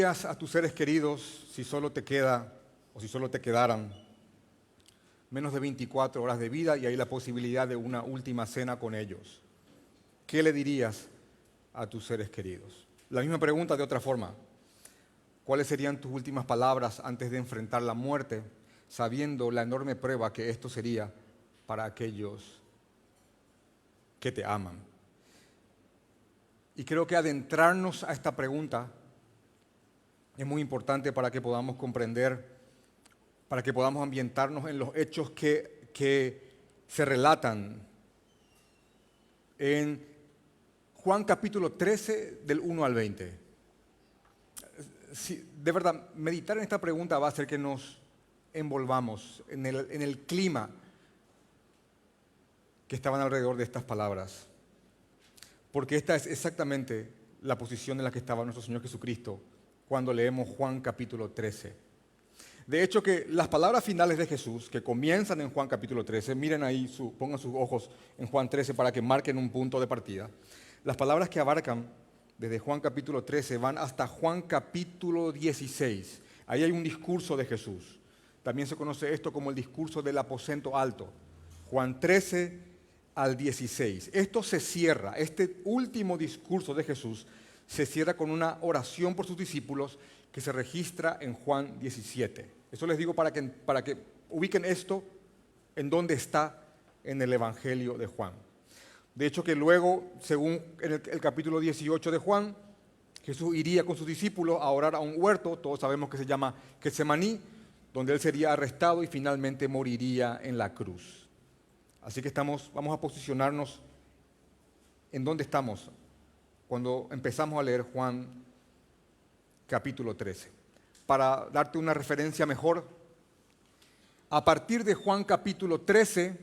dirías a tus seres queridos si solo te queda o si solo te quedaran menos de 24 horas de vida y hay la posibilidad de una última cena con ellos? ¿Qué le dirías a tus seres queridos? La misma pregunta de otra forma. ¿Cuáles serían tus últimas palabras antes de enfrentar la muerte, sabiendo la enorme prueba que esto sería para aquellos que te aman? Y creo que adentrarnos a esta pregunta es muy importante para que podamos comprender, para que podamos ambientarnos en los hechos que se relatan en Juan capítulo 13, del 1 al 20. Sí, de verdad, meditar en esta pregunta va a hacer que nos envolvamos en el clima que estaban alrededor de estas palabras. Porque esta es exactamente la posición en la que estaba nuestro Señor Jesucristo cuando leemos Juan capítulo 13. De hecho, que las palabras finales de Jesús, que comienzan en Juan capítulo 13, miren ahí, pongan sus ojos en Juan 13 para que marquen un punto de partida. Las palabras que abarcan desde Juan capítulo 13 van hasta Juan capítulo 16. Ahí hay un discurso de Jesús. También se conoce esto como el discurso del aposento alto. Juan 13 al 16. Esto se cierra, este último discurso de Jesús se cierra con una oración por sus discípulos que se registra en Juan 17. Eso les digo para que ubiquen esto en dónde está en el Evangelio de Juan. De hecho que luego, según el capítulo 18 de Juan, Jesús iría con sus discípulos a orar a un huerto, todos sabemos que se llama Getsemaní, donde él sería arrestado y finalmente moriría en la cruz. Así que vamos a posicionarnos en dónde estamos cuando empezamos a leer Juan capítulo 13. Para darte una referencia mejor, a partir de Juan capítulo 13,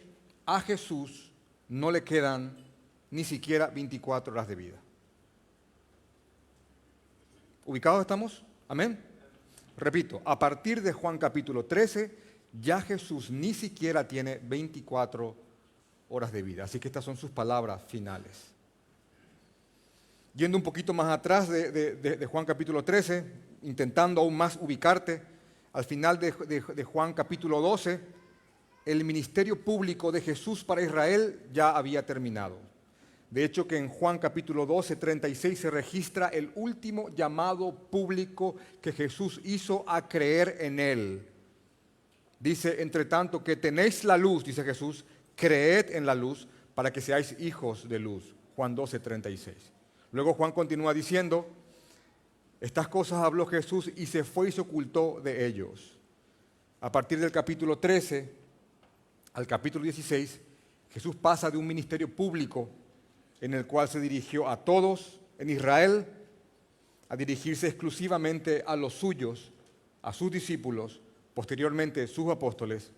a Jesús no le quedan ni siquiera 24 horas de vida. ¿Ubicados estamos? Amén. Repito, a partir de Juan capítulo 13, ya Jesús ni siquiera tiene 24 horas de vida. Así que estas son sus palabras finales. Yendo un poquito más atrás de Juan capítulo 13, intentando aún más ubicarte, al final de Juan capítulo 12, el ministerio público de Jesús para Israel ya había terminado. De hecho que en Juan capítulo 12, 36 se registra el último llamado público que Jesús hizo a creer en Él. Dice, entre tanto que tenéis la luz, dice Jesús, creed en la luz para que seáis hijos de luz. Juan 12, 36. Luego Juan continúa diciendo, estas cosas habló Jesús y se fue y se ocultó de ellos. A partir del capítulo 13 al capítulo 16, Jesús pasa de un ministerio público en el cual se dirigió a todos en Israel, a dirigirse exclusivamente a los suyos, a sus discípulos, posteriormente sus apóstoles,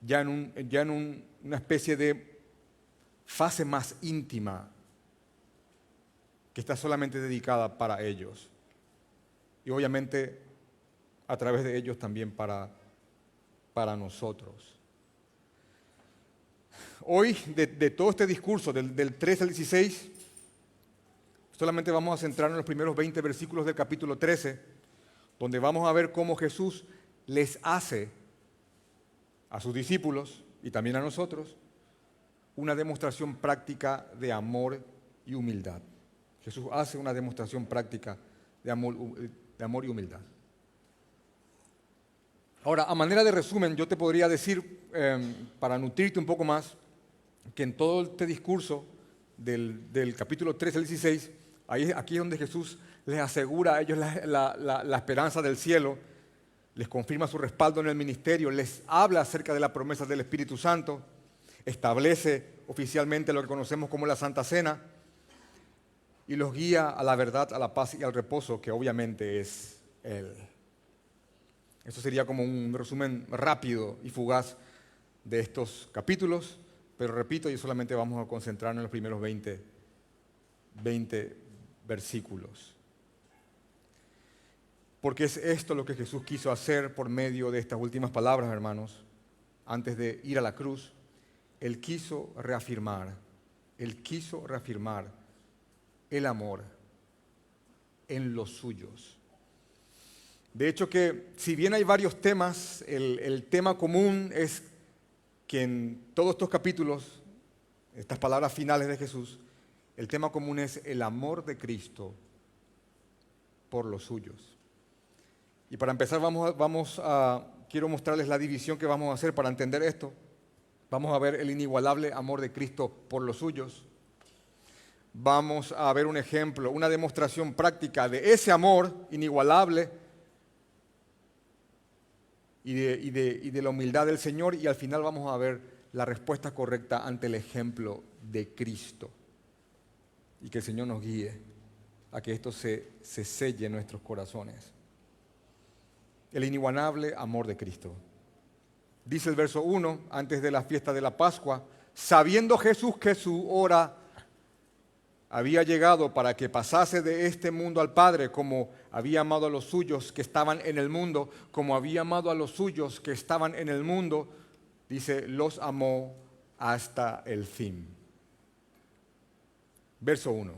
ya en una especie de fase más íntima que está solamente dedicada para ellos. Y obviamente a través de ellos también para nosotros. Hoy, de todo este discurso, del 13 al 16, solamente vamos a centrarnos en los primeros 20 versículos del capítulo 13, donde vamos a ver cómo Jesús les hace a sus discípulos y también a nosotros una demostración práctica de amor y humildad. Jesús hace una demostración práctica de amor y humildad. Ahora, a manera de resumen, yo te podría decir, para nutrirte un poco más, que en todo este discurso del capítulo 13 al 16, aquí es donde Jesús les asegura a ellos la esperanza del cielo, les confirma su respaldo en el ministerio, les habla acerca de la promesa del Espíritu Santo, establece oficialmente lo que conocemos como la Santa Cena y los guía a la verdad, a la paz y al reposo, que obviamente es Él. Eso sería como un resumen rápido y fugaz de estos capítulos, pero repito, y solamente vamos a concentrarnos en los primeros 20 versículos. Porque es esto lo que Jesús quiso hacer por medio de estas últimas palabras, hermanos. Antes de ir a la cruz, Él quiso reafirmar el amor en los suyos. De hecho que si bien hay varios temas, el tema común es que en todos estos capítulos, estas palabras finales de Jesús, el tema común es el amor de Cristo por los suyos. Y para empezar quiero mostrarles la división que vamos a hacer para entender esto. Vamos a ver el inigualable amor de Cristo por los suyos. Vamos a ver un ejemplo, una demostración práctica de ese amor inigualable y de la humildad del Señor. Y al final vamos a ver la respuesta correcta ante el ejemplo de Cristo. Y que el Señor nos guíe a que esto se selle en nuestros corazones. El inigualable amor de Cristo. Dice el verso 1, antes de la fiesta de la Pascua, sabiendo Jesús que su hora había llegado para que pasase de este mundo al Padre, como había amado a los suyos que estaban en el mundo, como había amado a los suyos que estaban en el mundo, dice, los amó hasta el fin. Verso 1.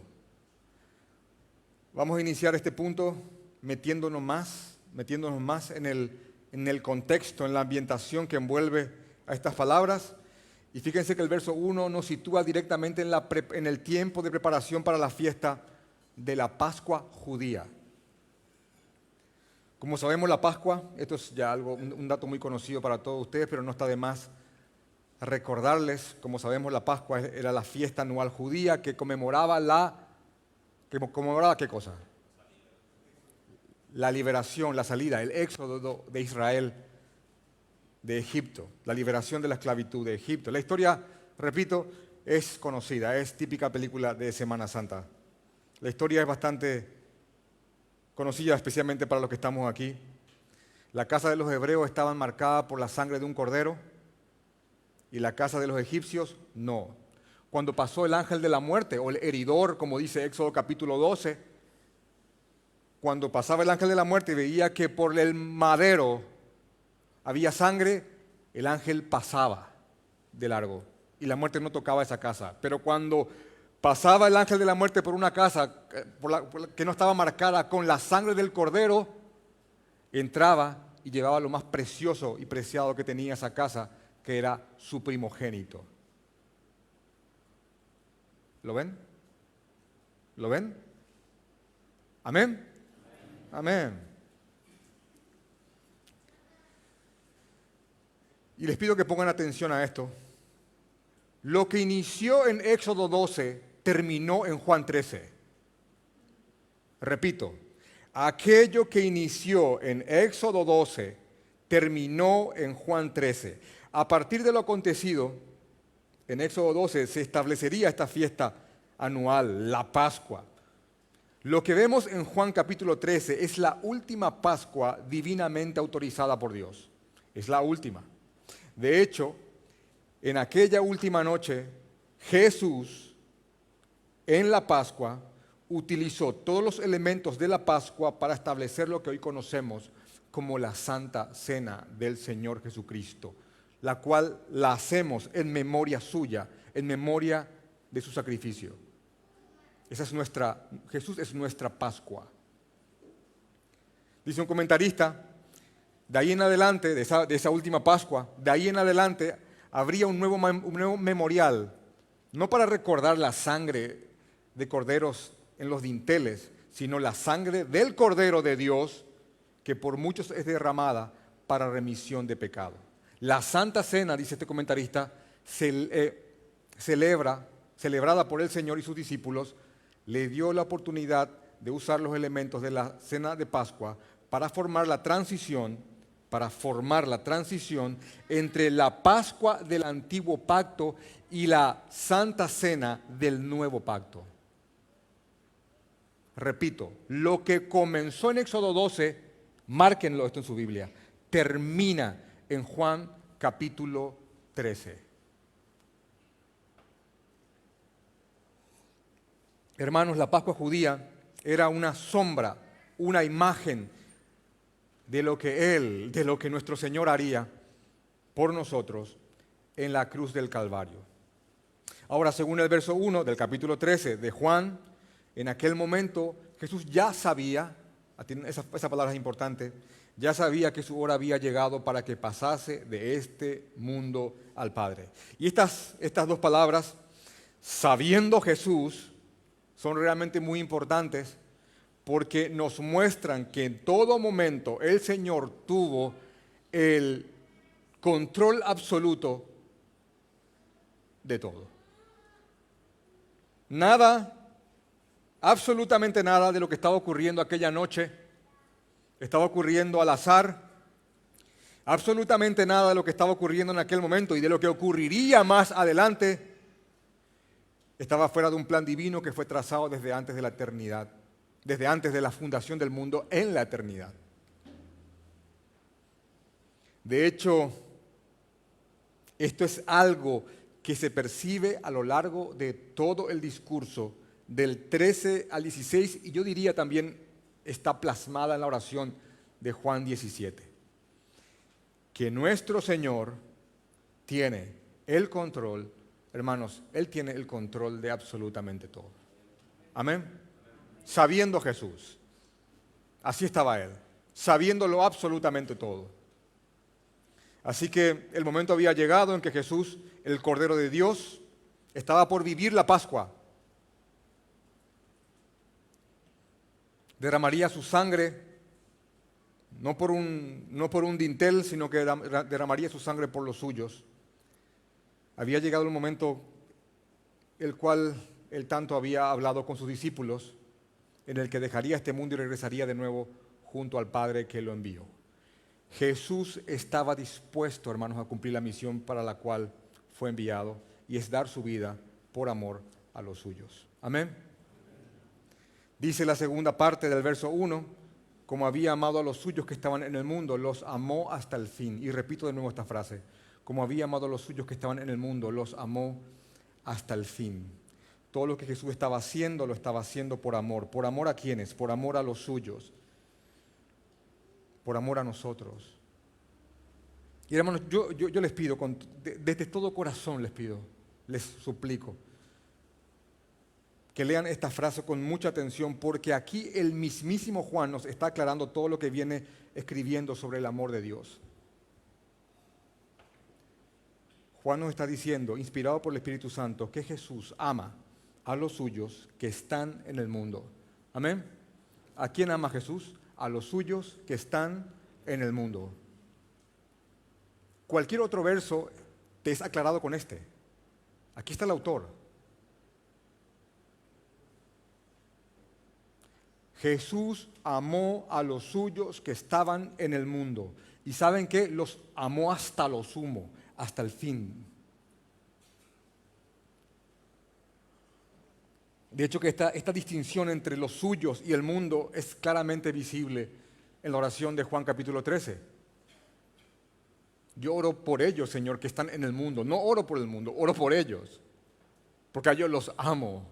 Vamos a iniciar este punto metiéndonos más en el contexto, en la ambientación que envuelve a estas palabras. Y fíjense que el verso 1 nos sitúa directamente en el tiempo de preparación para la fiesta de la Pascua judía. Como sabemos, la Pascua, esto es ya un dato muy conocido para todos ustedes, pero no está de más recordarles, como sabemos, la Pascua era la fiesta anual judía que conmemoraba ¿qué cosa? La liberación, la salida, el éxodo de Israel de Egipto, la liberación de la esclavitud de Egipto. La historia, repito, es conocida, es típica película de Semana Santa. La historia es bastante conocida, especialmente para los que estamos aquí. La casa de los hebreos estaba marcada por la sangre de un cordero y la casa de los egipcios no. Cuando pasó el ángel de la muerte, o el heridor, como dice Éxodo capítulo 12, cuando pasaba el ángel de la muerte y veía que por el madero había sangre, el ángel pasaba de largo y la muerte no tocaba esa casa. Pero cuando pasaba el ángel de la muerte por una casa que no estaba marcada con la sangre del cordero, entraba y llevaba lo más precioso y preciado que tenía esa casa, que era su primogénito. ¿Lo ven? ¿Lo ven? ¿Amén? Amén. Y les pido que pongan atención a esto. Lo que inició en Éxodo 12 terminó en Juan 13. Repito, aquello que inició en Éxodo 12 terminó en Juan 13. A partir de lo acontecido, en Éxodo 12 se establecería esta fiesta anual, la Pascua. Lo que vemos en Juan capítulo 13 es la última Pascua divinamente autorizada por Dios. Es la última. De hecho, en aquella última noche, Jesús, en la Pascua, utilizó todos los elementos de la Pascua para establecer lo que hoy conocemos como la Santa Cena del Señor Jesucristo, la cual la hacemos en memoria suya, en memoria de su sacrificio. Jesús es nuestra Pascua. Dice un comentarista, de ahí en adelante, de esa última Pascua, de ahí en adelante habría un nuevo memorial, no para recordar la sangre de corderos en los dinteles, sino la sangre del Cordero de Dios, que por muchos es derramada para remisión de pecado. La Santa Cena, dice este comentarista, celebrada por el Señor y sus discípulos, le dio la oportunidad de usar los elementos de la cena de Pascua para formar la transición entre la Pascua del Antiguo Pacto y la Santa Cena del Nuevo Pacto. Repito, lo que comenzó en Éxodo 12, márquenlo esto en su Biblia, termina en Juan capítulo 13. Hermanos, la Pascua judía era una sombra, una imagen de lo que nuestro Señor haría por nosotros en la cruz del Calvario. Ahora, según el verso 1 del capítulo 13 de Juan, en aquel momento Jesús ya sabía, esa palabra es importante, Ya sabía que su hora había llegado para que pasase de este mundo al Padre. Y estas dos palabras, sabiendo Jesús, son realmente muy importantes porque nos muestran que en todo momento el Señor tuvo el control absoluto de todo. Nada, absolutamente nada de lo que estaba ocurriendo aquella noche estaba ocurriendo al azar. Absolutamente nada de lo que estaba ocurriendo en aquel momento y de lo que ocurriría más adelante estaba fuera de un plan divino que fue trazado desde antes de la eternidad, desde antes de la fundación del mundo en la eternidad. De hecho, esto es algo que se percibe a lo largo de todo el discurso, del 13 al 16, y yo diría también está plasmada en la oración de Juan 17. Que nuestro Señor tiene el control, hermanos, Él tiene el control de absolutamente todo. Amén. Sabiendo Jesús, así estaba Él, sabiéndolo absolutamente todo. Así que el momento había llegado en que Jesús, el Cordero de Dios, estaba por vivir la Pascua. Derramaría su sangre, no por un dintel, sino que derramaría su sangre por los suyos. Había llegado el momento el cual Él tanto había hablado con sus discípulos, en el que dejaría este mundo y regresaría de nuevo junto al Padre que lo envió. Jesús estaba dispuesto, hermanos, a cumplir la misión para la cual fue enviado, y es dar su vida por amor a los suyos. Amén. Dice la segunda parte del verso 1, como había amado a los suyos que estaban en el mundo, los amó hasta el fin. Y repito de nuevo esta frase, como había amado a los suyos que estaban en el mundo, los amó hasta el fin. Todo lo que Jesús estaba haciendo, lo estaba haciendo por amor. ¿Por amor a quiénes? Por amor a los suyos. Por amor a nosotros. Y hermanos, yo les pido, desde todo corazón les pido, les suplico, que lean esta frase con mucha atención, porque aquí el mismísimo Juan nos está aclarando todo lo que viene escribiendo sobre el amor de Dios. Juan nos está diciendo, inspirado por el Espíritu Santo, que Jesús ama a los suyos que están en el mundo. ¿Amén? ¿A quién ama Jesús? A los suyos que están en el mundo. Cualquier otro verso te es aclarado con este. Aquí está el autor. Jesús amó a los suyos que estaban en el mundo. ¿Y saben qué? Los amó hasta lo sumo, hasta el fin. De hecho, que esta distinción entre los suyos y el mundo es claramente visible en la oración de Juan capítulo 13. Yo oro por ellos, Señor, que están en el mundo. No oro por el mundo, oro por ellos, porque a ellos los amo.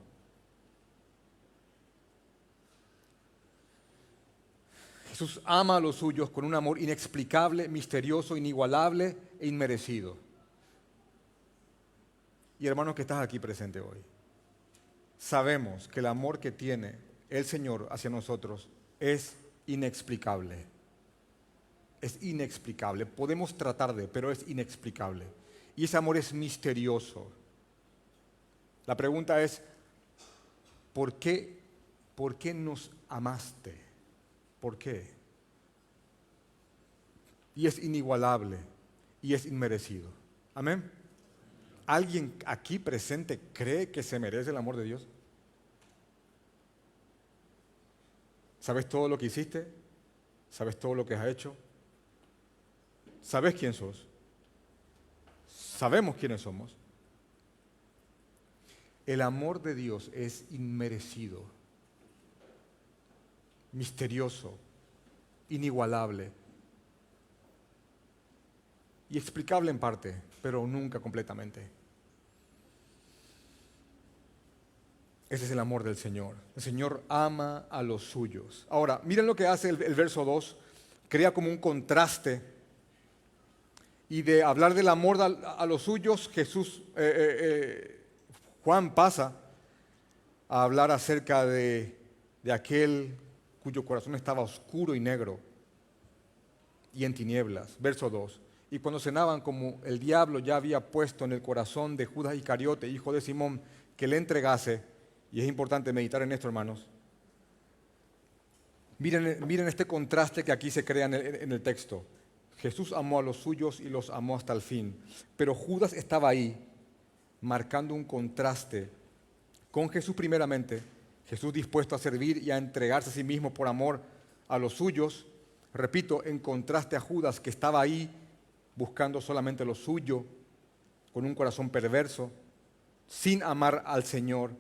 Jesús ama a los suyos con un amor inexplicable, misterioso, inigualable e inmerecido. Y hermanos que estás aquí presente hoy, sabemos que el amor que tiene el Señor hacia nosotros es inexplicable. Es inexplicable. Podemos tratar de, pero es inexplicable. Y ese amor es misterioso. La pregunta es, ¿por qué nos amaste? ¿Por qué? Y es inigualable y es inmerecido. Amén. ¿Alguien aquí presente cree que se merece el amor de Dios? ¿Sabes todo lo que hiciste? ¿Sabes todo lo que has hecho? ¿Sabes quién sos? ¿Sabemos quiénes somos? El amor de Dios es inmerecido, misterioso, inigualable y explicable en parte, pero nunca completamente. Ese es el amor del Señor. El Señor ama a los suyos. Ahora, miren lo que hace el verso 2. Crea como un contraste. Y de hablar del amor a los suyos, Juan pasa a hablar acerca de aquel cuyo corazón estaba oscuro y negro. y en tinieblas. Verso 2. Y cuando cenaban, como el diablo ya había puesto en el corazón de Judas Iscariote, hijo de Simón, que le entregase, y es importante meditar en esto, hermanos. Miren este contraste que aquí se crea en el texto. Jesús amó a los suyos y los amó hasta el fin, pero Judas estaba ahí, marcando un contraste con Jesús primeramente, Jesús dispuesto a servir y a entregarse a sí mismo por amor a los suyos, repito, en contraste a Judas que estaba ahí buscando solamente lo suyo, con un corazón perverso, sin amar al Señor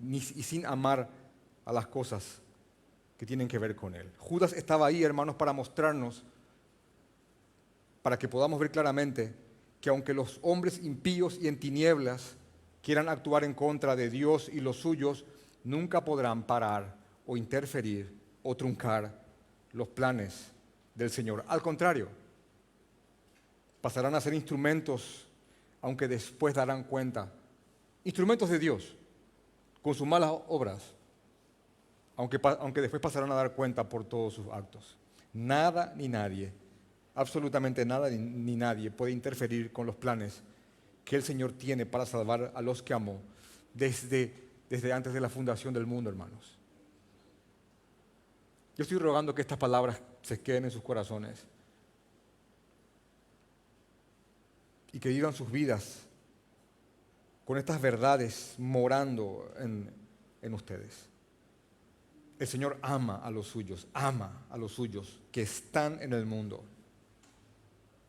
y sin amar a las cosas que tienen que ver con Él. Judas estaba ahí, hermanos, para mostrarnos, para que podamos ver claramente que aunque los hombres impíos y en tinieblas quieran actuar en contra de Dios y los suyos, nunca podrán parar o interferir o truncar los planes del Señor. Al contrario, pasarán a ser instrumentos, aunque después darán cuenta, instrumentos de Dios, con sus malas obras, aunque después pasarán a dar cuenta por todos sus actos. Nada ni nadie, absolutamente nada ni nadie puede interferir con los planes que el Señor tiene para salvar a los que amó desde antes de la fundación del mundo, hermanos. Yo estoy rogando que estas palabras se queden en sus corazones y que vivan sus vidas con estas verdades morando en ustedes. El Señor ama a los suyos que están en el mundo.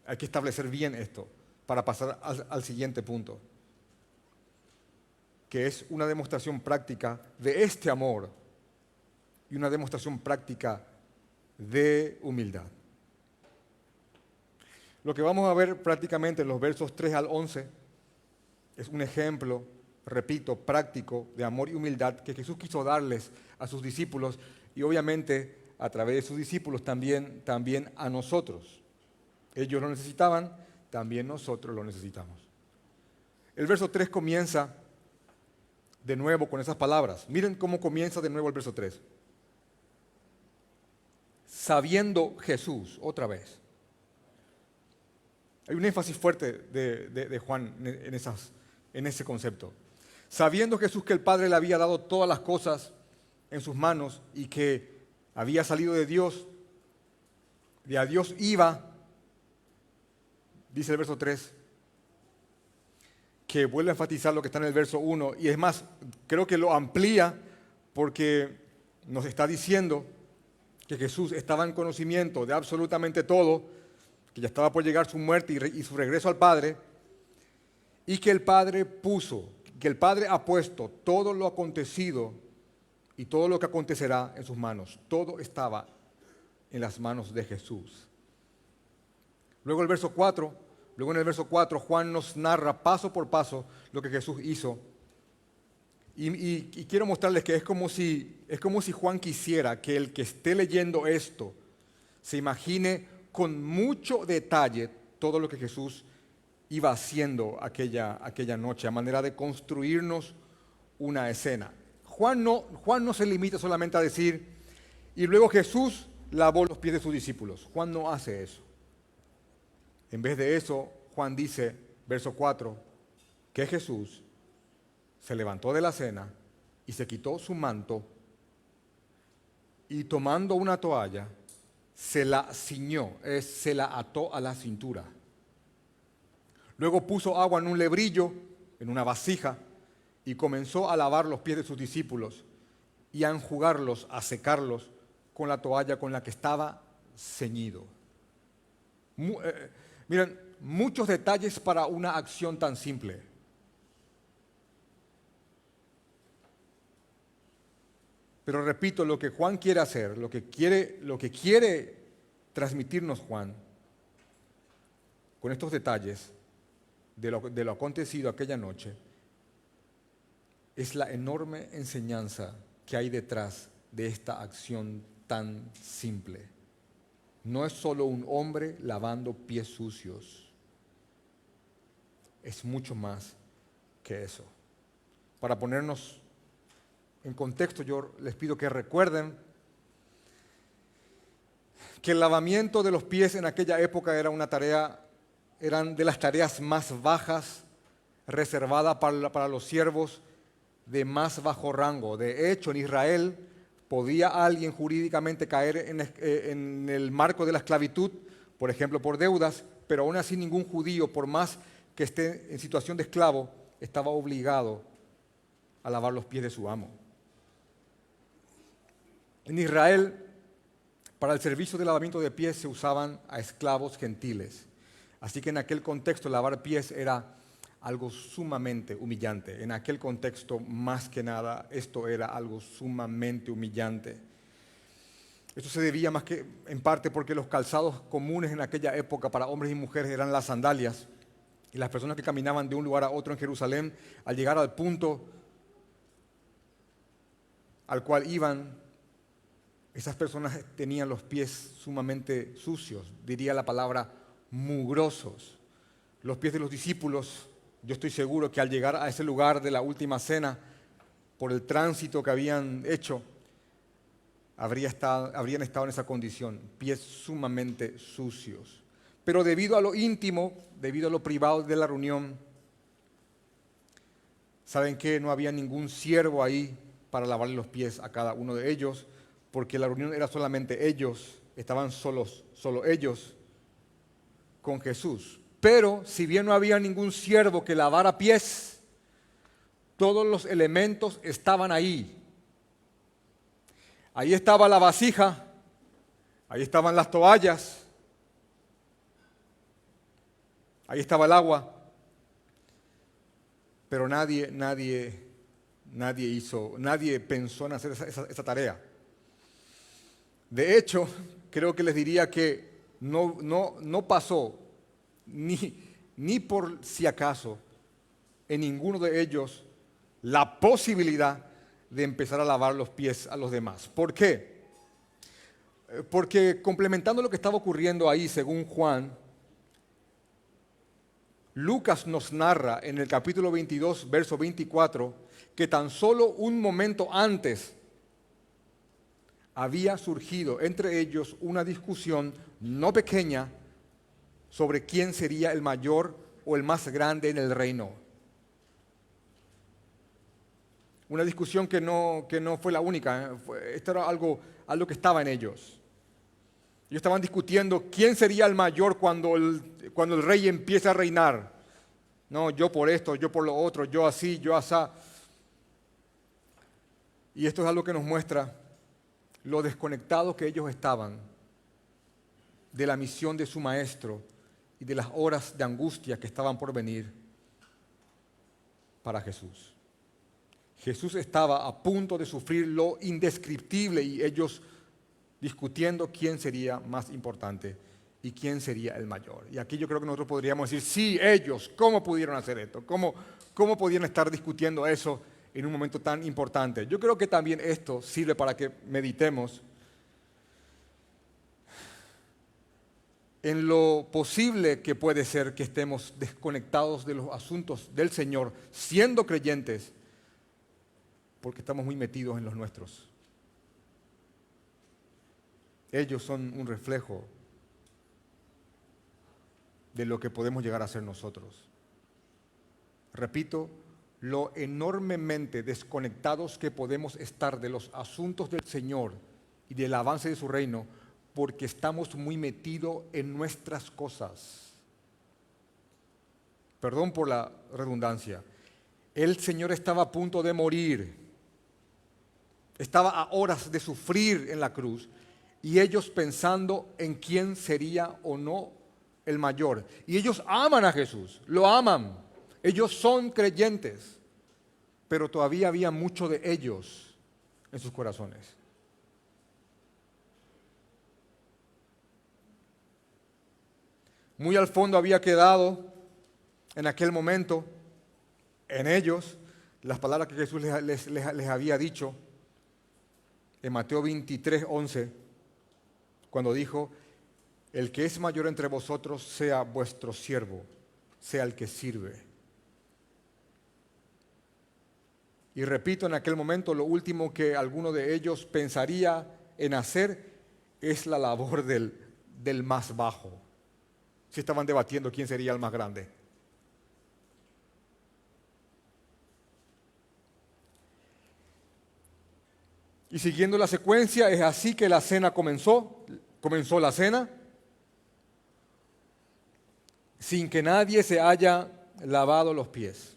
Hay que establecer bien esto para pasar al siguiente punto, que es una demostración práctica de este amor y una demostración práctica de humildad. Lo que vamos a ver prácticamente en los versos 3 al 11 es un ejemplo, repito, práctico de amor y humildad que Jesús quiso darles a sus discípulos y obviamente a través de sus discípulos también a nosotros. Ellos lo necesitaban, también nosotros lo necesitamos. El verso 3 comienza de nuevo con esas palabras. Miren cómo comienza de nuevo el verso 3. Sabiendo Jesús, otra vez. Hay un énfasis fuerte de Juan en ese concepto. Sabiendo Jesús que el Padre le había dado todas las cosas en sus manos y que había salido de Dios, de a Dios iba, dice el verso 3, que vuelve a enfatizar lo que está en el verso 1, y es más, creo que lo amplía porque nos está diciendo que Jesús estaba en conocimiento de absolutamente todo, que ya estaba por llegar su muerte y su regreso al Padre, y que el Padre ha puesto todo lo acontecido y todo lo que acontecerá en sus manos. Todo estaba en las manos de Jesús. Luego en el verso 4, Juan nos narra paso por paso lo que Jesús hizo. Y quiero mostrarles que es como si Juan quisiera que el que esté leyendo esto se imagine con mucho detalle todo lo que Jesús iba haciendo aquella noche, a manera de construirnos una escena. Juan no se limita solamente a decir, y luego Jesús lavó los pies de sus discípulos. Juan no hace eso. En vez de eso, Juan dice, verso 4, que Jesús se levantó de la cena y se quitó su manto y tomando una toalla, se la ciñó, se la ató a la cintura. Luego puso agua en un lebrillo, en una vasija, y comenzó a lavar los pies de sus discípulos y a enjugarlos, a secarlos con la toalla con la que estaba ceñido. Miren, muchos detalles para una acción tan simple. Pero repito, lo que Juan quiere hacer, lo que quiere transmitirnos Juan con estos detalles de lo acontecido aquella noche, es la enorme enseñanza que hay detrás de esta acción tan simple. No es solo un hombre lavando pies sucios, es mucho más que eso. Para ponernos en contexto, yo les pido que recuerden que el lavamiento de los pies en aquella época era una tarea, eran de las tareas más bajas reservadas para los siervos de más bajo rango. De hecho, en Israel podía alguien jurídicamente caer en el marco de la esclavitud, por ejemplo, por deudas, pero aún así ningún judío, por más que esté en situación de esclavo, estaba obligado a lavar los pies de su amo. En Israel, para el servicio de lavamiento de pies se usaban a esclavos gentiles. Así que en aquel contexto lavar pies era algo sumamente humillante. En aquel contexto, más que nada, esto era algo sumamente humillante. Esto se debía más que en parte porque los calzados comunes en aquella época para hombres y mujeres eran las sandalias. Y las personas que caminaban de un lugar a otro en Jerusalén, al llegar al punto al cual iban, esas personas tenían los pies sumamente sucios, diría la palabra mugrosos. Los pies de los discípulos, yo estoy seguro que al llegar a ese lugar de la última cena, por el tránsito que habían hecho, habrían estado en esa condición, pies sumamente sucios. Pero debido a lo íntimo, debido a lo privado de la reunión, ¿saben qué? No había ningún siervo ahí para lavarle los pies a cada uno de ellos, porque la reunión era solamente ellos, estaban solo ellos con Jesús. Pero si bien no había ningún siervo que lavara pies, todos los elementos estaban ahí. Ahí estaba la vasija, ahí estaban las toallas, ahí estaba el agua, pero nadie pensó en hacer esa tarea. De hecho, creo que les diría que no pasó ni por si acaso en ninguno de ellos la posibilidad de empezar a lavar los pies a los demás. ¿Por qué? Porque complementando lo que estaba ocurriendo ahí, según Juan, Lucas nos narra en el capítulo 22, verso 24, que tan solo un momento antes había surgido entre ellos una discusión no pequeña sobre quién sería el mayor o el más grande en el reino. Una discusión que no fue la única, esto era algo que estaba en ellos. Ellos estaban discutiendo quién sería el mayor cuando el rey empiece a reinar. No, yo por esto, yo por lo otro, yo así, yo asá. Y esto es algo que nos muestra lo desconectados que ellos estaban de la misión de su maestro y de las horas de angustia que estaban por venir para Jesús. Jesús estaba a punto de sufrir lo indescriptible y ellos discutiendo quién sería más importante y quién sería el mayor. Y aquí yo creo que nosotros podríamos decir, sí, ellos, ¿cómo pudieron hacer esto? ¿Cómo pudieron estar discutiendo eso en un momento tan importante? Yo creo que también esto sirve para que meditemos en lo posible que puede ser que estemos desconectados de los asuntos del Señor, siendo creyentes, porque estamos muy metidos en los nuestros. Ellos son un reflejo de lo que podemos llegar a ser nosotros. Repito, lo enormemente desconectados que podemos estar de los asuntos del Señor y del avance de su reino, porque estamos muy metidos en nuestras cosas. Perdón por la redundancia. El Señor estaba a punto de morir, estaba a horas de sufrir en la cruz, y ellos pensando en quién sería o no el mayor. Y ellos aman a Jesús, lo aman. Ellos son creyentes, pero todavía había mucho de ellos en sus corazones. Muy al fondo había quedado en aquel momento en ellos las palabras que Jesús les había dicho en Mateo 23, 11, cuando dijo: el que es mayor entre vosotros sea vuestro siervo, sea el que sirve. Y repito, en aquel momento lo último que alguno de ellos pensaría en hacer es la labor del más bajo. Si estaban debatiendo quién sería el más grande. Y siguiendo la secuencia, es así que la cena comenzó la cena, sin que nadie se haya lavado los pies.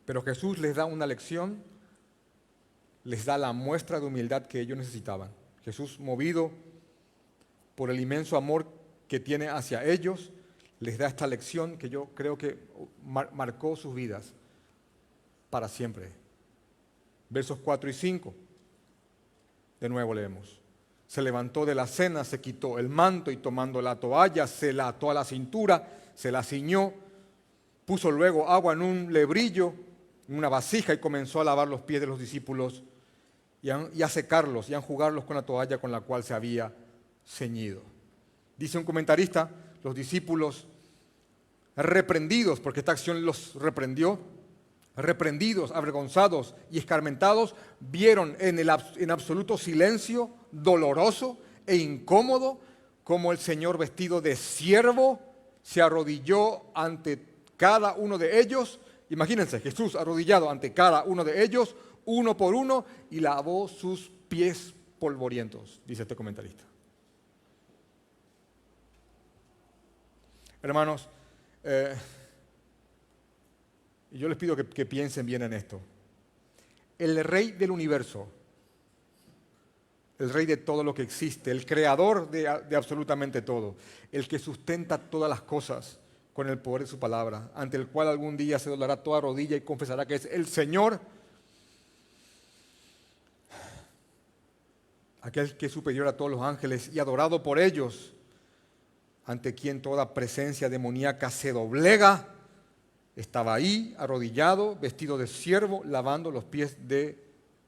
Pero Jesús les da una lección, les da la muestra de humildad que ellos necesitaban. Jesús, movido por el inmenso amor que tiene hacia ellos, les da esta lección que yo creo que marcó sus vidas para siempre. Versos 4 y 5. De nuevo leemos. Se levantó de la cena, se quitó el manto y tomando la toalla, se la ató a la cintura, se la ciñó, puso luego agua en un lebrillo, en una vasija y comenzó a lavar los pies de los discípulos y a secarlos y a enjugarlos con la toalla con la cual se había ceñido. Dice un comentarista, los discípulos reprendidos, porque esta acción los reprendió, reprendidos, avergonzados y escarmentados, vieron en absoluto silencio, doloroso e incómodo, como el Señor vestido de siervo se arrodilló ante cada uno de ellos. Imagínense, Jesús arrodillado ante cada uno de ellos, uno por uno, y lavó sus pies polvorientos, dice este comentarista. Hermanos, y yo les pido que piensen bien en esto. El Rey del universo, el Rey de todo lo que existe, el creador de absolutamente todo, el que sustenta todas las cosas con el poder de su palabra, ante el cual algún día se doblará toda rodilla y confesará que es el Señor, aquel que es superior a todos los ángeles y adorado por ellos, ante quien toda presencia demoníaca se doblega, estaba ahí, arrodillado, vestido de siervo, lavando los pies de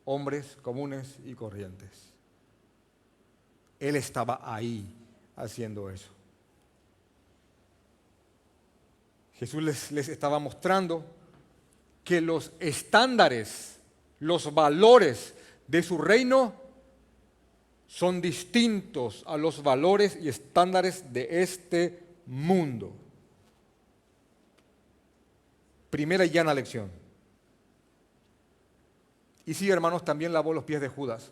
hombres comunes y corrientes. Él estaba ahí haciendo eso. Jesús les estaba mostrando que los estándares, los valores de su reino son distintos a los valores y estándares de este mundo. Primera y llana lección. Y sí, hermanos, también lavó los pies de Judas.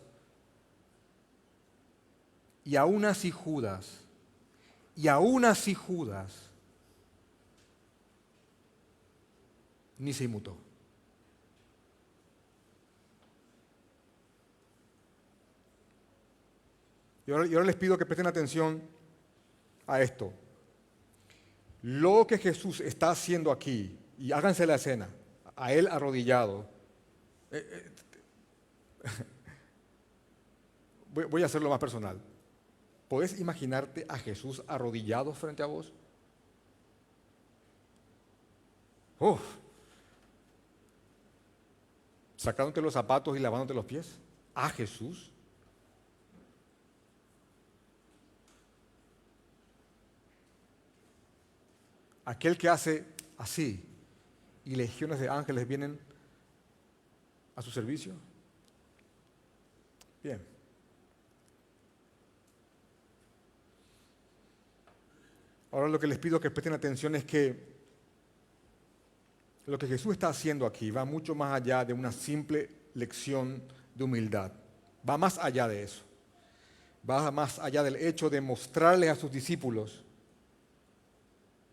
Y aún así Judas, ni se inmutó. Y ahora les pido que presten atención a esto. Lo que Jesús está haciendo aquí, y háganse la escena, a él arrodillado. Voy a hacerlo más personal. ¿Puedes imaginarte a Jesús arrodillado frente a vos? Uf. Sacándote los zapatos y lavándote los pies. ¿A Jesús? Aquel que hace así y legiones de ángeles vienen a su servicio. Bien. Ahora lo que les pido que presten atención es que lo que Jesús está haciendo aquí va mucho más allá de una simple lección de humildad. Va más allá de eso. Va más allá del hecho de mostrarles a sus discípulos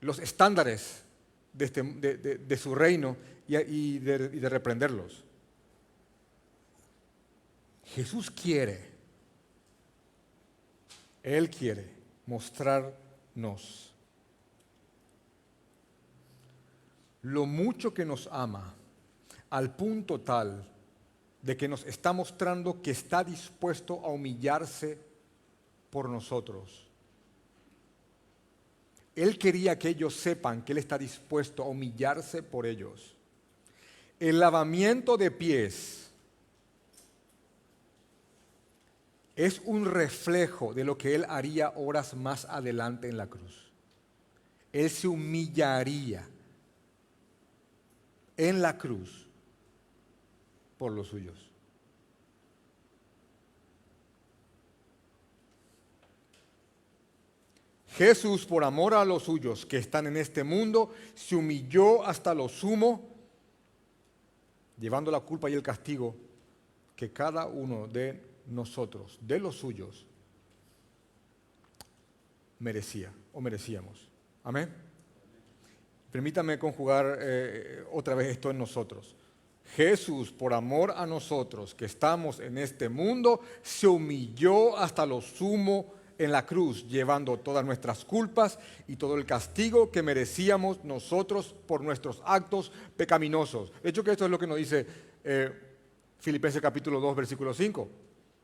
los estándares de su reino y de reprenderlos. Jesús Él quiere mostrarnos lo mucho que nos ama, al punto tal de que nos está mostrando que está dispuesto a humillarse por nosotros. Él quería que ellos sepan que Él está dispuesto a humillarse por ellos. El lavamiento de pies es un reflejo de lo que Él haría horas más adelante en la cruz. Él se humillaría en la cruz por los suyos. Jesús, por amor a los suyos que están en este mundo, se humilló hasta lo sumo, llevando la culpa y el castigo que cada uno de nosotros, de los suyos, merecía o merecíamos. Amén. Permítame conjugar otra vez esto en nosotros. Jesús, por amor a nosotros que estamos en este mundo, se humilló hasta lo sumo en la cruz, llevando todas nuestras culpas y todo el castigo que merecíamos nosotros por nuestros actos pecaminosos. De hecho, que esto es lo que nos dice Filipenses capítulo 2, versículo 5.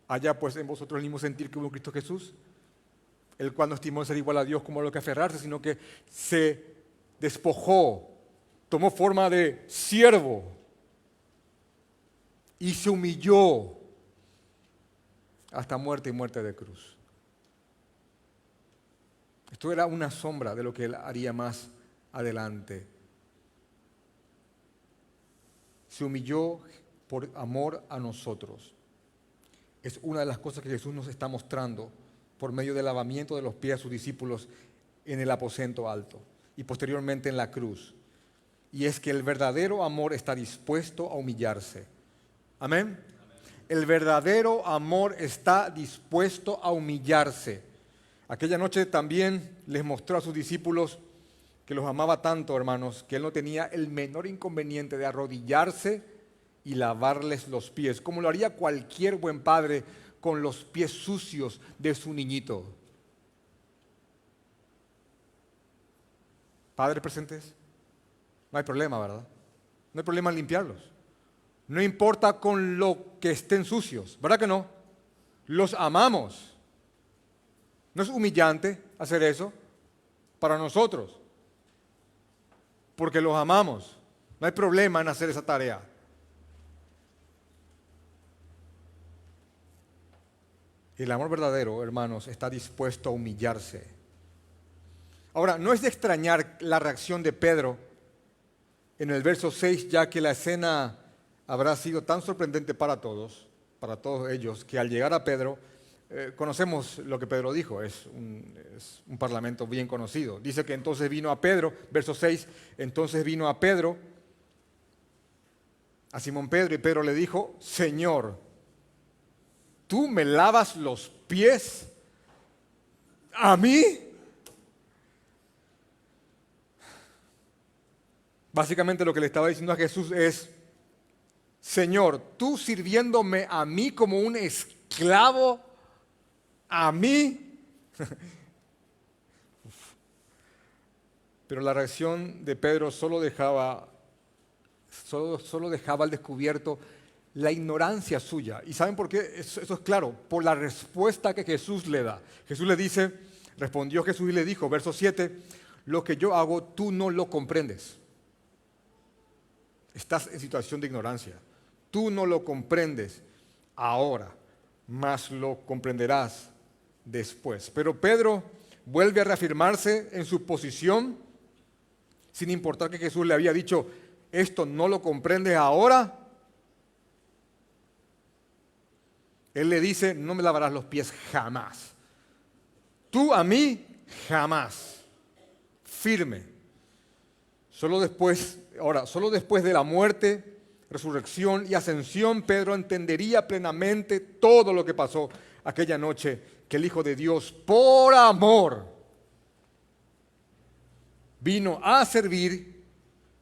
Allá pues en vosotros el mismo sentir que hubo en Cristo Jesús, el cual no estimó ser igual a Dios como a lo que aferrarse, sino que se despojó, tomó forma de siervo y se humilló hasta muerte y muerte de cruz. Esto era una sombra de lo que él haría más adelante. Se humilló por amor a nosotros. Es una de las cosas que Jesús nos está mostrando por medio del lavamiento de los pies a sus discípulos en el aposento alto y posteriormente en la cruz. Y es que el verdadero amor está dispuesto a humillarse. ¿Amén? El verdadero amor está dispuesto a humillarse. Aquella noche también les mostró a sus discípulos que los amaba tanto, hermanos, que él no tenía el menor inconveniente de arrodillarse y lavarles los pies, como lo haría cualquier buen padre con los pies sucios de su niñito. ¿Padres presentes? No hay problema, ¿verdad? No hay problema en limpiarlos. No importa con lo que estén sucios, ¿verdad que no? Los amamos. No es humillante hacer eso para nosotros, porque los amamos. No hay problema en hacer esa tarea. El amor verdadero, hermanos, está dispuesto a humillarse. Ahora, no es de extrañar la reacción de Pedro en el verso 6, ya que la escena habrá sido tan sorprendente para todos ellos, que al llegar a Pedro, conocemos lo que Pedro dijo, es un parlamento bien conocido. Dice que entonces vino a Pedro, verso 6, entonces vino a Pedro, a Simón Pedro, y Pedro le dijo, Señor, ¿tú me lavas los pies a mí? Básicamente lo que le estaba diciendo a Jesús es, Señor, tú sirviéndome a mí como un esclavo, a mí. Pero la reacción de Pedro solo dejaba al descubierto la ignorancia suya. ¿Y saben por qué? Eso es claro, por la respuesta que Jesús le da. Jesús le dice, respondió Jesús y le dijo, verso 7, lo que yo hago tú no lo comprendes. Estás en situación de ignorancia. Tú no lo comprendes ahora, mas lo comprenderás después. Pero Pedro vuelve a reafirmarse en su posición, sin importar que Jesús le había dicho, esto no lo comprendes ahora. Él le dice, no me lavarás los pies jamás. Tú a mí jamás. Firme. Solo después de la muerte, resurrección y ascensión, Pedro entendería plenamente todo lo que pasó aquella noche, que el Hijo de Dios, por amor, vino a servir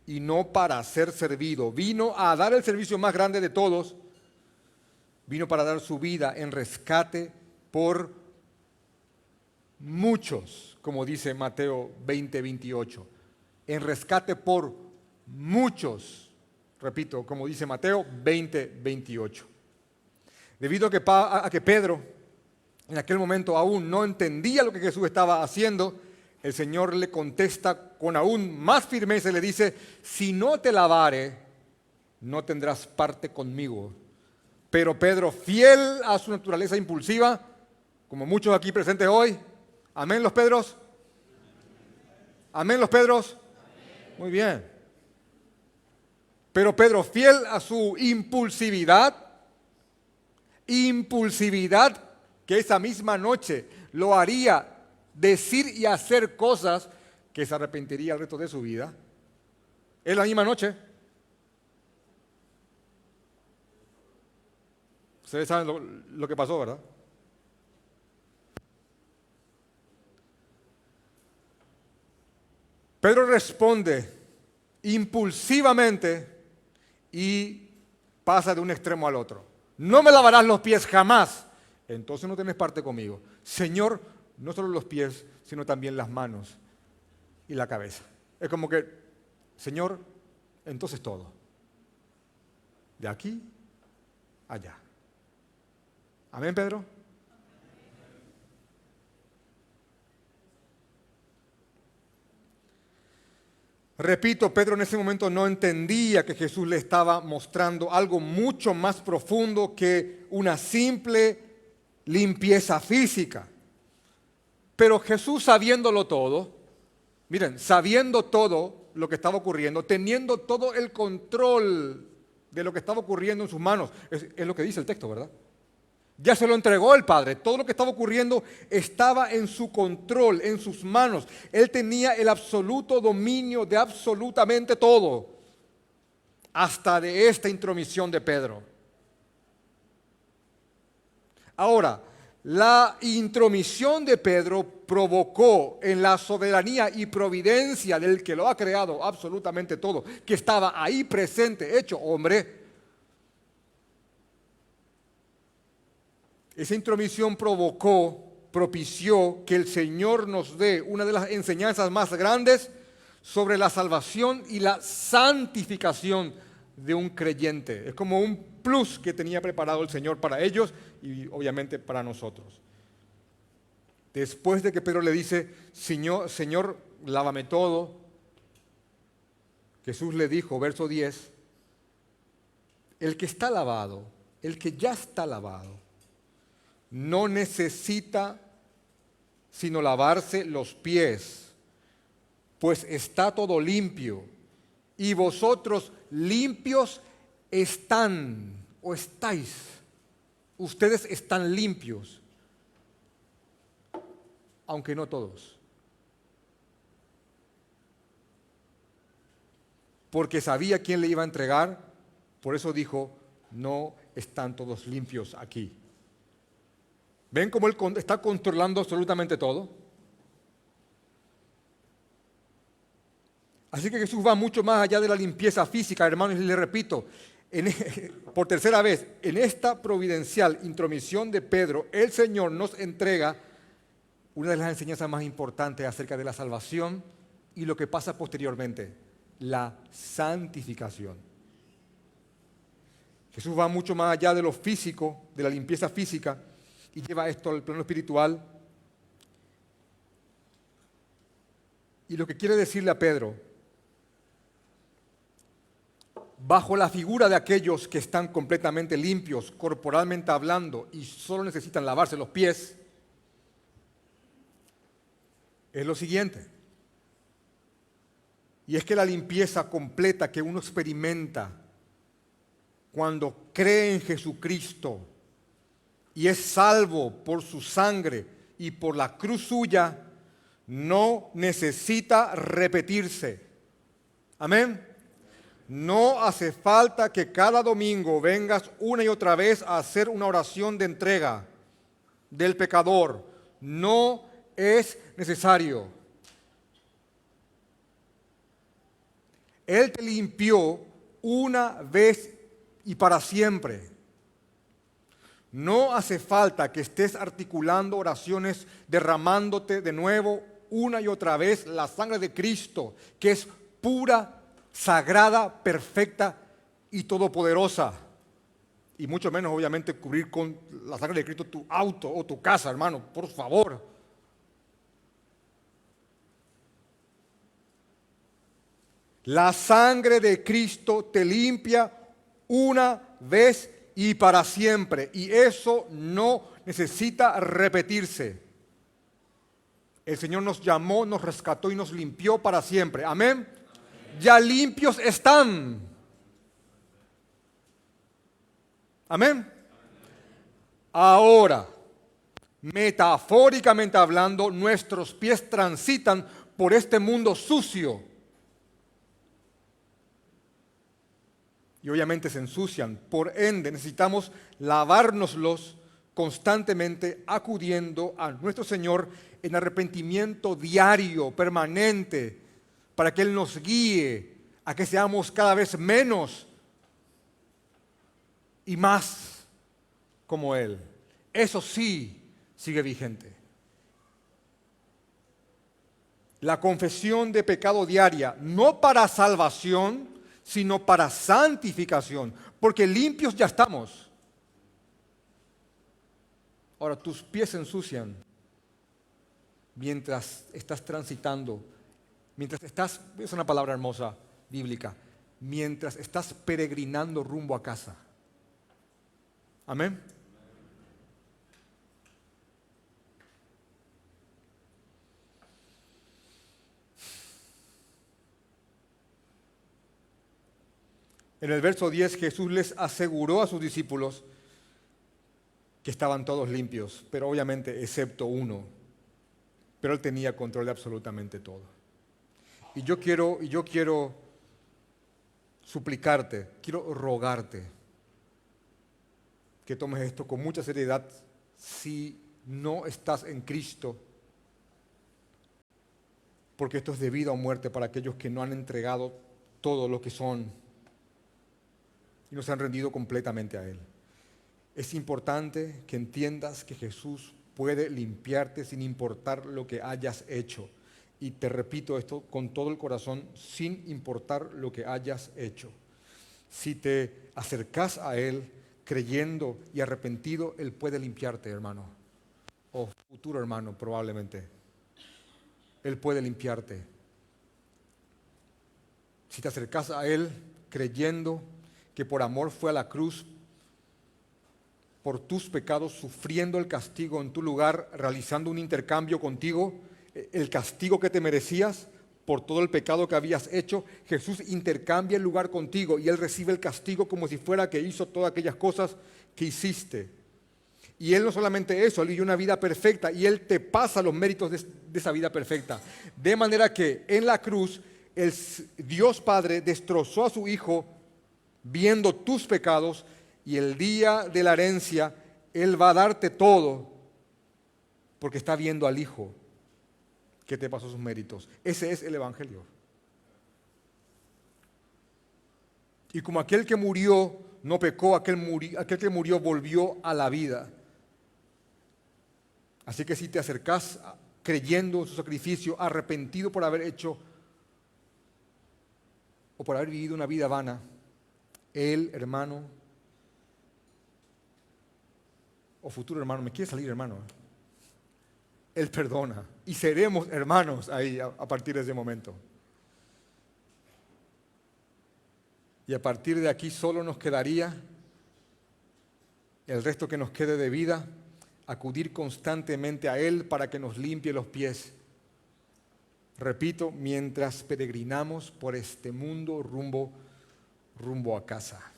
y no para ser servido. Vino a dar el servicio más grande de todos. Vino para dar su vida en rescate por muchos, como dice Mateo 20, 28. En rescate por muchos. Repito, como dice Mateo 20, 28. Debido a que Pedro en aquel momento aún no entendía lo que Jesús estaba haciendo, el Señor le contesta con aún más firmeza y le dice, si no te lavare, no tendrás parte conmigo. Pero Pedro, fiel a su naturaleza impulsiva, como muchos aquí presentes hoy, ¿amén los Pedros? ¿Amén los Pedros? Muy bien. Pero Pedro, fiel a su impulsividad que esa misma noche lo haría decir y hacer cosas que se arrepentiría el resto de su vida. Es la misma noche. Ustedes saben lo que pasó, ¿verdad? Pedro responde impulsivamente y pasa de un extremo al otro. No me lavarás los pies jamás. Entonces no tienes parte conmigo. Señor, no solo los pies, sino también las manos y la cabeza. Es como que, Señor, entonces todo. De aquí a allá. Amén, Pedro. Repito, Pedro en ese momento no entendía que Jesús le estaba mostrando algo mucho más profundo que una simple limpieza física. Pero Jesús, sabiéndolo todo, miren, sabiendo todo lo que estaba ocurriendo, teniendo todo el control de lo que estaba ocurriendo en sus manos, es lo que dice el texto, ¿verdad? Ya se lo entregó el Padre. Todo lo que estaba ocurriendo estaba en su control, en sus manos. Él tenía el absoluto dominio de absolutamente todo, hasta de esta intromisión de Pedro. Ahora, la intromisión de Pedro provocó en la soberanía y providencia del que lo ha creado absolutamente todo, que estaba ahí presente, hecho hombre. Esa intromisión propició que el Señor nos dé una de las enseñanzas más grandes sobre la salvación y la santificación de un creyente. Es como un plus que tenía preparado el Señor para ellos y obviamente para nosotros. Después de que Pedro le dice, Señor, lávame todo, Jesús le dijo, verso 10, el que está lavado, el que ya está lavado, no necesita sino lavarse los pies, pues está todo limpio, y vosotros limpios están o estáis. Ustedes están limpios, aunque no todos. Porque sabía quién le iba a entregar, por eso dijo, no están todos limpios aquí. ¿Ven cómo Él está controlando absolutamente todo? Así que Jesús va mucho más allá de la limpieza física, hermanos, y le repito, por tercera vez, en esta providencial intromisión de Pedro, el Señor nos entrega una de las enseñanzas más importantes acerca de la salvación y lo que pasa posteriormente, la santificación. Jesús va mucho más allá de lo físico, de la limpieza física, y lleva esto al plano espiritual. Y lo que quiere decirle a Pedro, bajo la figura de aquellos que están completamente limpios, corporalmente hablando, y solo necesitan lavarse los pies, es lo siguiente. Y es que la limpieza completa que uno experimenta cuando cree en Jesucristo y es salvo por su sangre y por la cruz suya, no necesita repetirse. Amén. No hace falta que cada domingo vengas una y otra vez a hacer una oración de entrega del pecador. No es necesario. Él te limpió una vez y para siempre. No hace falta que estés articulando oraciones, derramándote de nuevo una y otra vez la sangre de Cristo, que es pura, sagrada, perfecta y todopoderosa. Y mucho menos, obviamente, cubrir con la sangre de Cristo tu auto o tu casa, hermano, por favor. La sangre de Cristo te limpia una vez y para siempre. Y eso no necesita repetirse. El Señor nos llamó, nos rescató y nos limpió para siempre. Amén. Ya limpios están. Amén. Ahora, Metafóricamente hablando, nuestros pies transitan por este mundo sucio. Y obviamente se ensucian. Por ende, necesitamos lavárnoslos constantemente, acudiendo a nuestro Señor en arrepentimiento diario, permanente, para que Él nos guíe a que seamos cada vez menos y más como Él. Eso sí sigue vigente. La confesión de pecado diaria, no para salvación, sino para santificación, porque limpios ya estamos. Ahora, tus pies se ensucian mientras estás transitando, mientras estás, es una palabra hermosa, bíblica, mientras estás peregrinando rumbo a casa. Amén. En el verso 10 Jesús les aseguró a sus discípulos que estaban todos limpios, pero obviamente excepto uno. Pero Él tenía control de absolutamente todo. Y yo quiero suplicarte, quiero rogarte que tomes esto con mucha seriedad. Si no estás en Cristo, porque esto es de vida o muerte para aquellos que no han entregado todo lo que son y no se han rendido completamente a Él. Es importante que entiendas que Jesús puede limpiarte sin importar lo que hayas hecho. Y te repito esto con todo el corazón, sin importar lo que hayas hecho. Si te acercas a Él creyendo y arrepentido, Él puede limpiarte, hermano. O futuro hermano, probablemente. Él puede limpiarte. Si te acercas a Él creyendo que por amor fue a la cruz, por tus pecados, sufriendo el castigo en tu lugar, realizando un intercambio contigo, el castigo que te merecías por todo el pecado que habías hecho, Jesús intercambia el lugar contigo y Él recibe el castigo como si fuera que hizo todas aquellas cosas que hiciste. Y Él no solamente eso, Él vivió una vida perfecta y Él te pasa los méritos de esa vida perfecta. De manera que en la cruz, el Dios Padre destrozó a su Hijo viendo tus pecados, y el día de la herencia, Él va a darte todo, porque está viendo al Hijo que te pasó sus méritos. Ese es el Evangelio. Y como aquel que murió no pecó, aquel que murió volvió a la vida. Así que si te acercas creyendo en su sacrificio, arrepentido por haber hecho o por haber vivido una vida vana, Él, hermano, o futuro hermano, me quiere salir hermano, Él perdona y seremos hermanos ahí a partir de ese momento. Y a partir de aquí solo nos quedaría el resto que nos quede de vida, acudir constantemente a Él para que nos limpie los pies. Repito, mientras peregrinamos por este mundo rumbo a casa.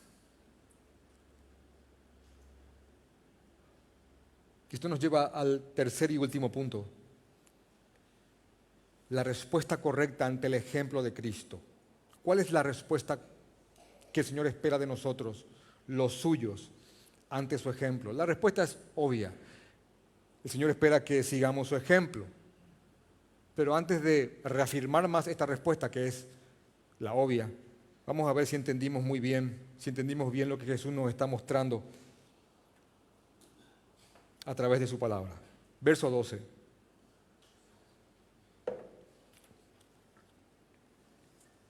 Esto nos lleva al tercer y último punto. La respuesta correcta ante el ejemplo de Cristo. ¿Cuál es la respuesta que el Señor espera de nosotros, los suyos, ante su ejemplo? La respuesta es obvia. El Señor espera que sigamos su ejemplo. Pero antes de reafirmar más esta respuesta, que es la obvia, vamos a ver si entendimos muy bien, si entendimos bien lo que Jesús nos está mostrando a través de su palabra. Verso 12.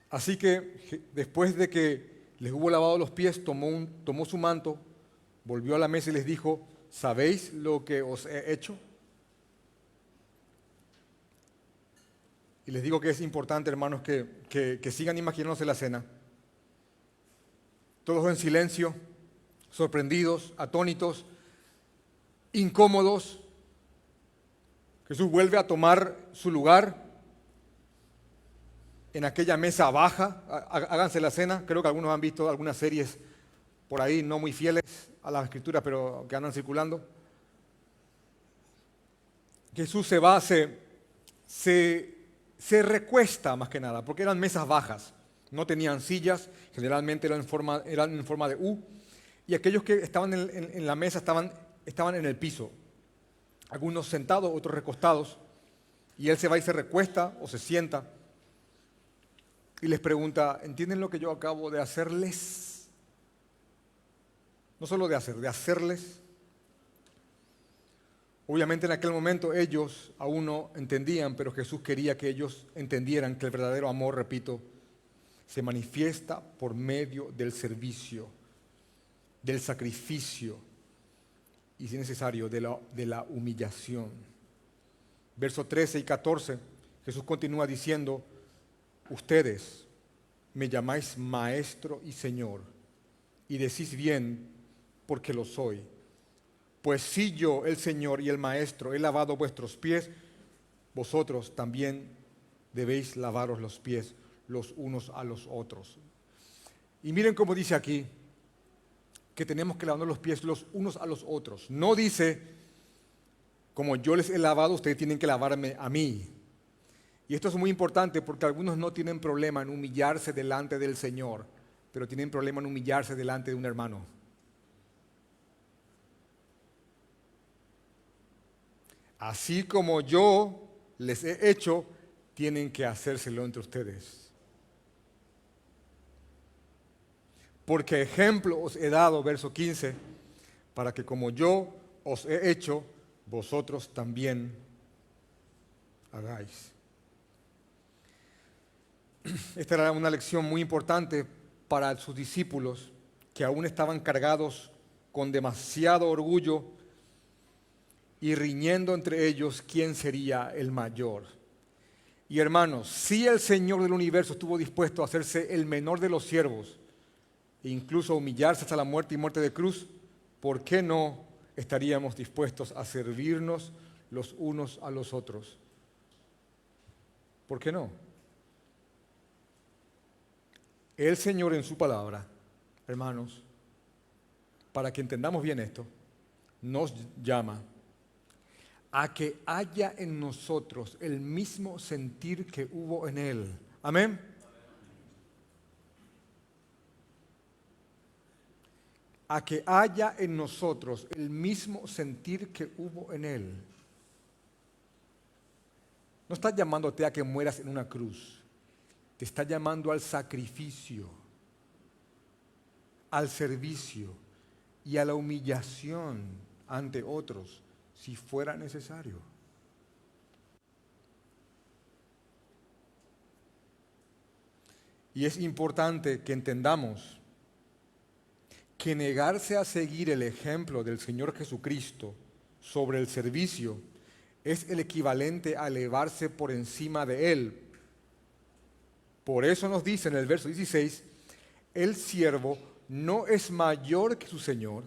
Así que después de que les hubo lavado los pies, tomó su manto, volvió a la mesa y les dijo: ¿sabéis lo que os he hecho? Y les digo que es importante, hermanos, que sigan imaginándose la cena. Todos en silencio, sorprendidos, atónitos, incómodos. Jesús vuelve a tomar su lugar en aquella mesa baja. Háganse la cena. Creo que algunos han visto algunas series por ahí, no muy fieles a la Escritura, pero que andan circulando. Jesús se va, se recuesta más que nada, porque eran mesas bajas, no tenían sillas, generalmente eran en forma de U, y aquellos que estaban en la mesa estaban en el piso, algunos sentados, otros recostados, y él se va y se recuesta o se sienta y les pregunta, ¿entienden lo que yo acabo de hacerles? No solo de hacerles. Obviamente en aquel momento ellos aún no entendían, pero Jesús quería que ellos entendieran que el verdadero amor, repito, se manifiesta por medio del servicio, del sacrificio y, si es necesario, de la humillación. Versos 13 y 14, Jesús continúa diciendo, ustedes me llamáis maestro y señor, y decís bien porque lo soy. Pues si yo, el Señor y el Maestro, he lavado vuestros pies, vosotros también debéis lavaros los pies los unos a los otros. Y miren cómo dice aquí, que tenemos que lavarnos los pies los unos a los otros. No dice, como yo les he lavado, ustedes tienen que lavarme a mí. Y esto es muy importante porque algunos no tienen problema en humillarse delante del Señor, pero tienen problema en humillarse delante de un hermano. Así como yo les he hecho, tienen que hacérselo entre ustedes. Porque ejemplo os he dado, verso 15, para que como yo os he hecho, vosotros también hagáis. Esta era una lección muy importante para sus discípulos, que aún estaban cargados con demasiado orgullo y riñendo entre ellos quién sería el mayor. Y hermanos, si el Señor del universo estuvo dispuesto a hacerse el menor de los siervos, e incluso humillarse hasta la muerte y muerte de cruz, ¿por qué no estaríamos dispuestos a servirnos los unos a los otros? ¿Por qué no? El Señor en su palabra, hermanos, para que entendamos bien esto, nos llama a que haya en nosotros el mismo sentir que hubo en Él. Amén. A que haya en nosotros el mismo sentir que hubo en Él. No está llamándote a que mueras en una cruz. Te está llamando al sacrificio, al servicio y a la humillación ante otros, si fuera necesario. Y es importante que entendamos que negarse a seguir el ejemplo del Señor Jesucristo sobre el servicio es el equivalente a elevarse por encima de Él. Por eso nos dice en el verso 16, el siervo no es mayor que su Señor,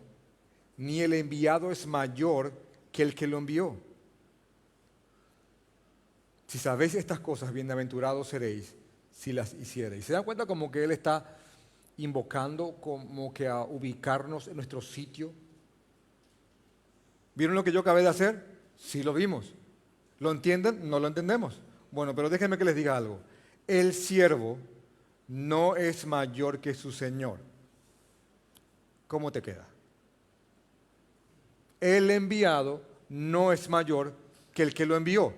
ni el enviado es mayor que el que lo envió. Si sabéis estas cosas, bienaventurados seréis si las hiciereis. ¿Se dan cuenta como que Él está invocando como que a ubicarnos en nuestro sitio? ¿Vieron lo que yo acabé de hacer? Sí lo vimos. ¿Lo entienden? No lo entendemos. Bueno, pero déjenme que les diga algo. El siervo no es mayor que su Señor. ¿Cómo te queda? El enviado no es mayor que el que lo envió.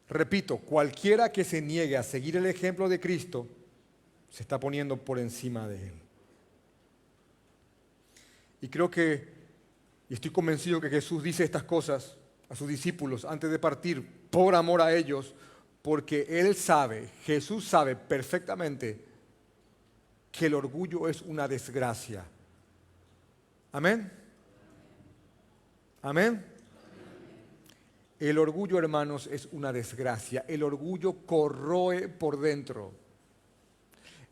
Repito, cualquiera que se niegue a seguir el ejemplo de Cristo se está poniendo por encima de Él. Y creo que, y estoy convencido que Jesús dice estas cosas a sus discípulos antes de partir por amor a ellos, porque Él sabe, Jesús sabe perfectamente que el orgullo es una desgracia. ¿Amén? ¿Amén? El orgullo, hermanos, es una desgracia. El orgullo corroe por dentro.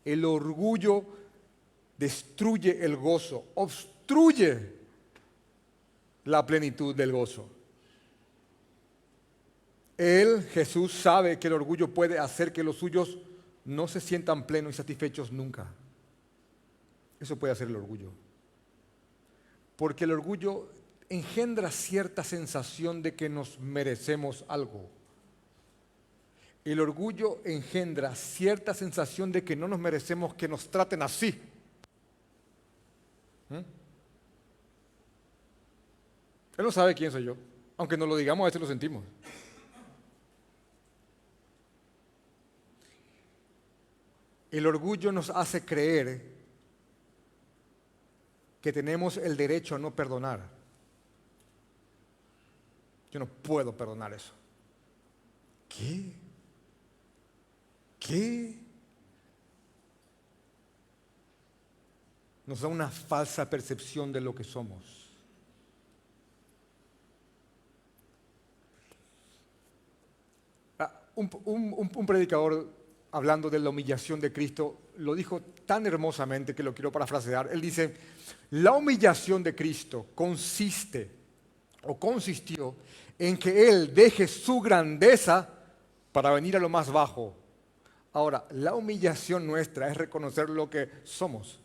El orgullo destruye el gozo, obstruye la plenitud del gozo. Él, Jesús, sabe que el orgullo puede hacer que los suyos no se sientan plenos y satisfechos nunca. Eso puede hacer el orgullo. Porque el orgullo engendra cierta sensación de que nos merecemos algo. El orgullo engendra cierta sensación de que no nos merecemos que nos traten así. ¿Mm? Él no sabe quién soy yo. Aunque no lo digamos, a veces lo sentimos. El orgullo nos hace creer que tenemos el derecho a no perdonar. Yo no puedo perdonar eso. ¿Qué? ¿Qué? Nos da una falsa percepción de lo que somos. Un predicador, hablando de la humillación de Cristo, lo dijo tan hermosamente que lo quiero parafrasear. Él dice, la humillación de Cristo consistió en que Él deje su grandeza para venir a lo más bajo. Ahora, la humillación nuestra es reconocer lo que somos.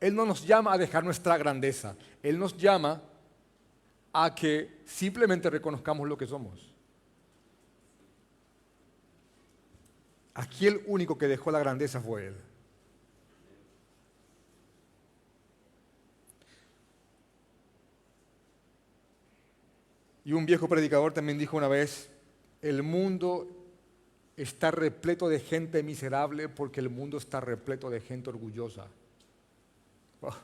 Él no nos llama a dejar nuestra grandeza. Él nos llama a que simplemente reconozcamos lo que somos. Aquí el único que dejó la grandeza fue Él. Y un viejo predicador también dijo una vez, el mundo está repleto de gente miserable porque el mundo está repleto de gente orgullosa. Oh.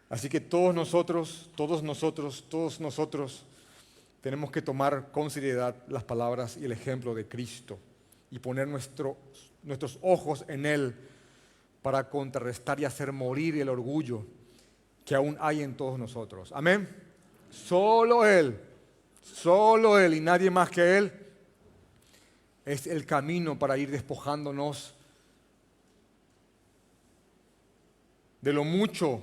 Así que todos nosotros tenemos que tomar con seriedad las palabras y el ejemplo de Cristo y poner nuestros ojos en Él para contrarrestar y hacer morir el orgullo que aún hay en todos nosotros. Amén. Solo Él y nadie más que Él es el camino para ir despojándonos de lo mucho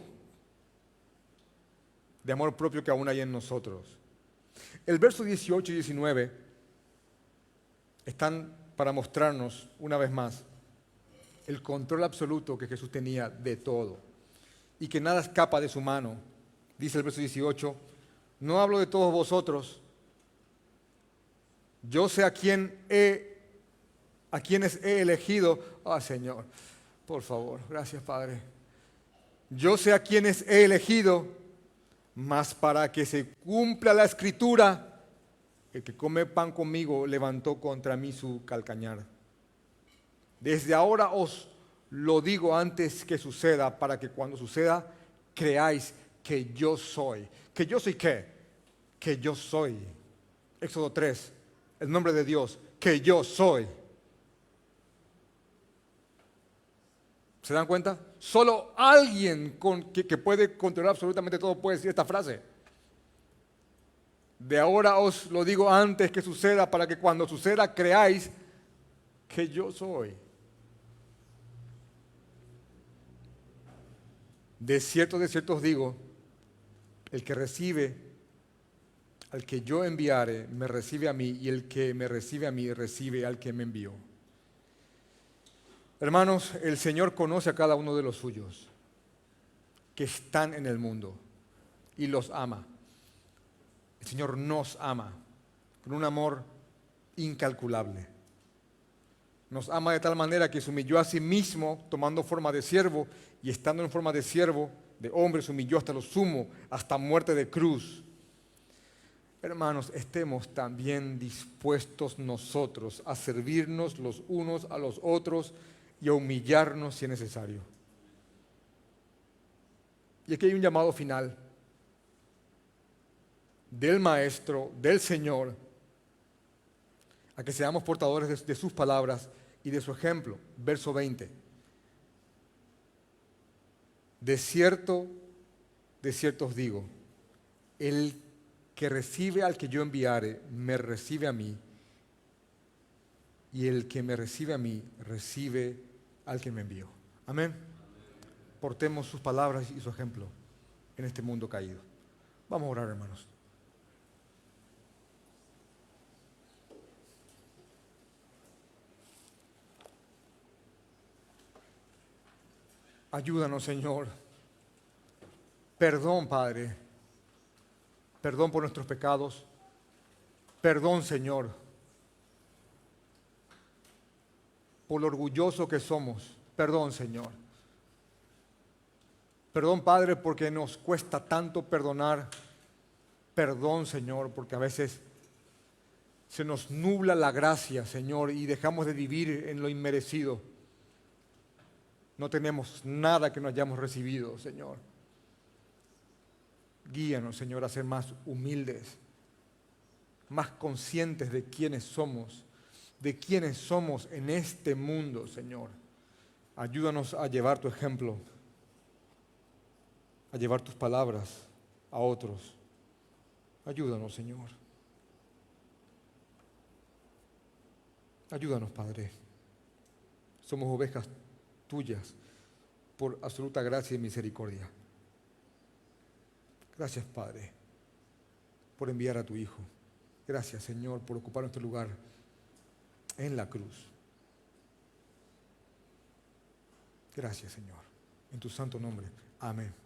de amor propio que aún hay en nosotros. El verso 18 y 19 están para mostrarnos una vez más el control absoluto que Jesús tenía de todo y que nada escapa de su mano. Dice el verso 18, no hablo de todos vosotros, yo sé a quienes he elegido. Señor, por favor, gracias Padre. Yo sé a quienes he elegido, mas para que se cumpla la escritura, el que come pan conmigo levantó contra mí su calcañar. Desde ahora os lo digo antes que suceda, para que cuando suceda creáis que yo soy. ¿Que yo soy qué? Que yo soy. Éxodo 3, el nombre de Dios, que yo soy. ¿Se dan cuenta? Solo alguien que puede controlar absolutamente todo puede decir esta frase. De ahora os lo digo antes que suceda, para que cuando suceda creáis que yo soy. De cierto os digo, el que recibe al que yo enviare, me recibe a mí, y el que me recibe a mí, recibe al que me envió. Hermanos, el Señor conoce a cada uno de los suyos que están en el mundo y los ama. El Señor nos ama con un amor incalculable. Nos ama de tal manera que se humilló a sí mismo tomando forma de siervo y estando en forma de siervo, de hombre, se humilló hasta lo sumo, hasta muerte de cruz. Hermanos, estemos también dispuestos nosotros a servirnos los unos a los otros y a humillarnos si es necesario. Y aquí hay un llamado final del Maestro, del Señor, a que seamos portadores de sus palabras y de su ejemplo. Verso 20. De cierto os digo, el que recibe al que yo enviare, me recibe a mí, y el que me recibe a mí, recibe al que me envió. Amén. Portemos sus palabras y su ejemplo en este mundo caído. Vamos a orar, hermanos. Ayúdanos, Señor. Perdón, Padre. Perdón por nuestros pecados. Perdón, Señor, por lo orgulloso que somos. Perdón, Señor. Perdón, Padre, porque nos cuesta tanto perdonar. Perdón, Señor, porque a veces se nos nubla la gracia, Señor, y dejamos de vivir en lo inmerecido. No tenemos nada que no hayamos recibido, Señor. Guíanos, Señor, a ser más humildes, más conscientes de quiénes somos en este mundo, Señor. Ayúdanos a llevar tu ejemplo, a llevar tus palabras a otros. Ayúdanos, Señor. Ayúdanos, Padre. Somos ovejas tuyas por absoluta gracia y misericordia. Gracias, Padre, por enviar a tu Hijo. Gracias, Señor, por ocupar nuestro lugar en la cruz. Gracias, Señor. En tu santo nombre. Amén.